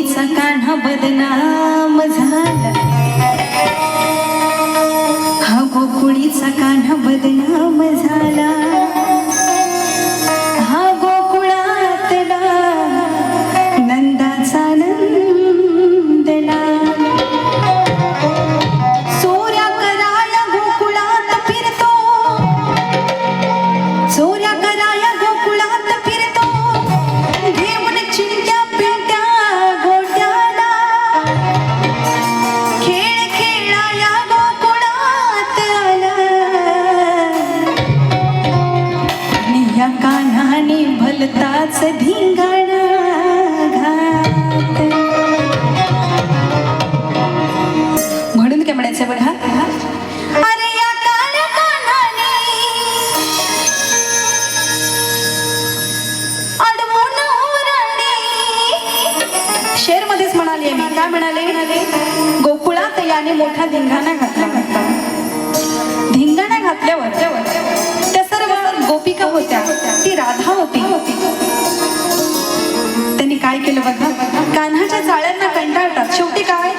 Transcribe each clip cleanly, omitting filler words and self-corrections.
गोकुळीचा कान्हा बदनाम झाला, हा गोकुळीचा कान्हा बदनाम झाला, हा गोकुळातला नंदाचा नंदला. चोऱ्या कराया गोकुळात फिरतो, चोऱ्या कराया गोकुळात फिरतो, घेऊन चिंट्या पिंट्या गोट्याला. खेळ खेळाया गोकुळात आला, आणि या कान्हाने भलताच धिंगाणा घात. म्हणून काय म्हणायचं बघा, अरे या काळ्या कान्हाने अडवून ओराणे. शेर मध्येच म्हणाले मी, काय म्हणाले, गोकुळात याने मोठा धिंगाणा घातला. धिंगाणा घातल्यावर त्या सर्व गोपिका होत्या, ती राधा होती. त्यांनी काय केलं बघा, कान्हाच्या चाळ्यांना कंटाळतात. शेवटी काय,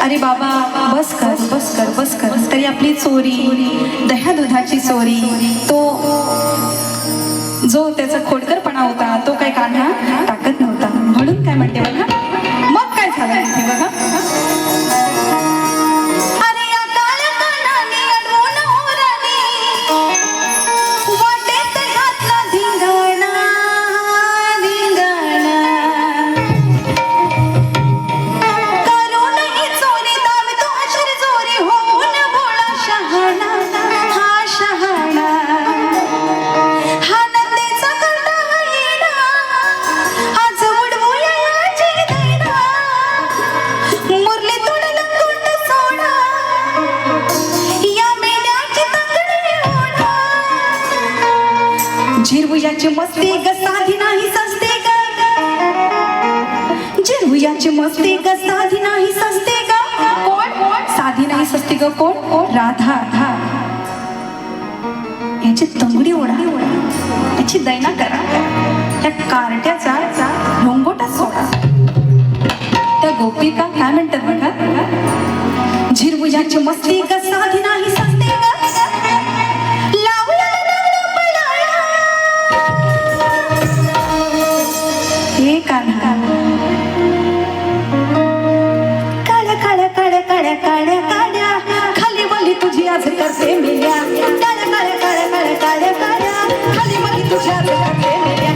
अरे बाबा बस कर बस कर बस कर. तरी आपली चोरी, दह्या दुधाची चोरी, तो जो त्याचा खोडकरपणा होता तो काही कान्हा टाकत नव्हता. म्हणून काय म्हणते बघा, मग काय झालं तिथे बघा, अरे या काळ्या कान्हाने अडवून ओराणे, वाटेत घातला धिंगाणा धिंगाणा. करून ही चोरी दावितो अशर चोरी, होऊन भोळा शहाणा हा शहाणा. हा नंदेचा करता येणा, आज उडवूया याची दैना. मुरली तोडला कुंड सोडा, या मेल्याची तंगडी ओढा. झिरवूयाची मस्ती ग साधी नाही सस्ती ग, झिरवूयाची मस्ती ग साधी नाही सस्ती ग. कोण साधी नाही सस्ती ग, कोण राधा. याची तंगडी ओढा, याची दैना करा, त्या कार्ट्याचा लोंगोटा सोडा. त्या गोपिका काय म्हणतात बघा, झिरवूयाची मस्ती ग साधी नाही सस्ती ग, लावला लावला पळाला. हे कान्हा काळ्या काळ्या काळ्या काळ्या काळ्या काळ्या, खाली वली तुझी आज करते मेल्या. काळ्या काळ्या काळ्या काळ्या काळ्या काळ्या, खाली वली तुझी आज करते मेल्या.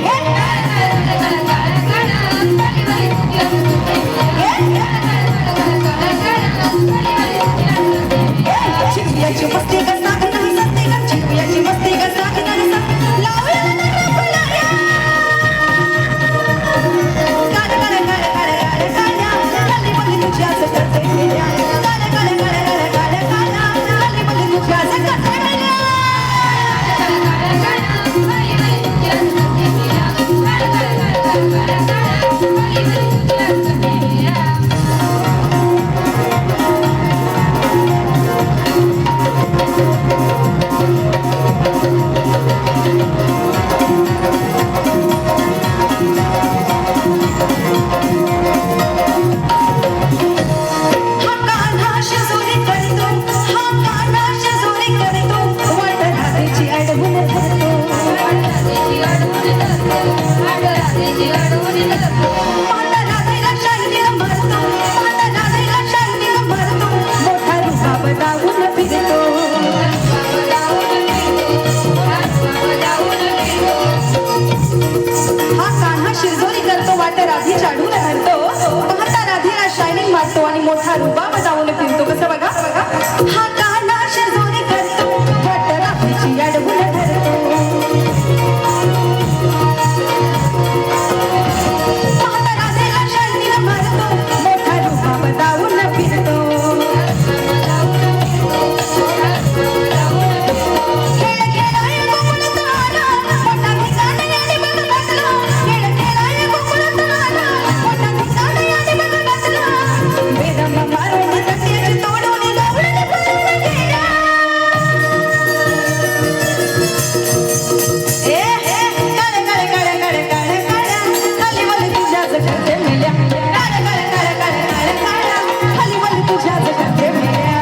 चिरवियाची मस्ती ग साधी नाही सस्ती ग, चिरवियाची मस्ती ग साधी नाही सस्ती. लावला लावला पळाला. काळ्या काळ्या काळ्या काळ्या काळ्या काळ्या, खाली वली तुझी आज करते मेल्या. काळ्या काळ्या काळ्या काळ्या काळ्या काळ्या, खाली वली तुझी आज करते मेल्या. हा कान्हा शिजोरी करतो, हा कान्हा शिजोरी करतो, वाट राधेची अडवून धरतो. माता राधेला शाहिनीला मारतो, माता राधेला शाहिनीला मारतो, मोठा रुबाब दावून फिरतो. हा कान्हा शिरजोरी करतो, वाट राधेची अडवून धरतो, माता राधेला शायनिंग मारतो आणि मोठा रुबाब जाऊन फिरतो. कसं बघा, हा कान्हा शिरजोरी करतो, वाट राधेची अडवून धरतो. माता राधेला शायनिंग मारतो, मोठा रुबाब जाऊन फिरतो. खेळ खेळाया गोकुळात आला, मोठा धिंगाणा याने बघ घातला. खेळ खेळाया गोकुळात आला, मोठा धिंगाणा याने बघ घातला. वेदम मारून तट्याची तोडून लावलं मेल्या काळ काळ काळ काळ काळ काळ हली मला तुझ्याच करते मेल्या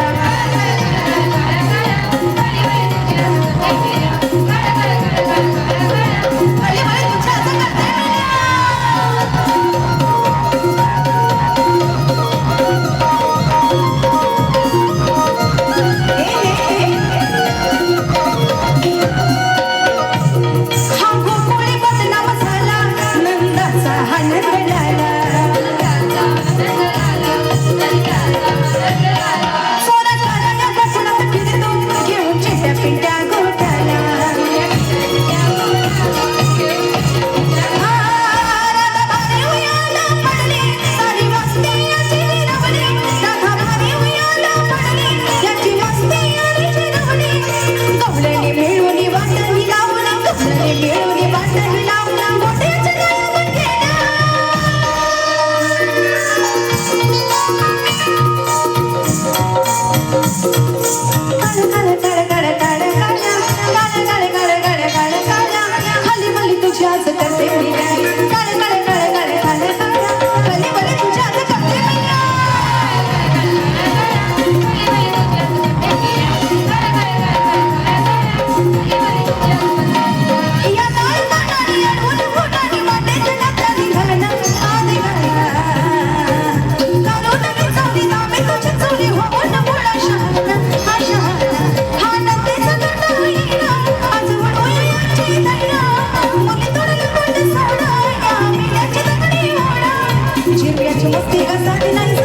मस्ती कसा नाही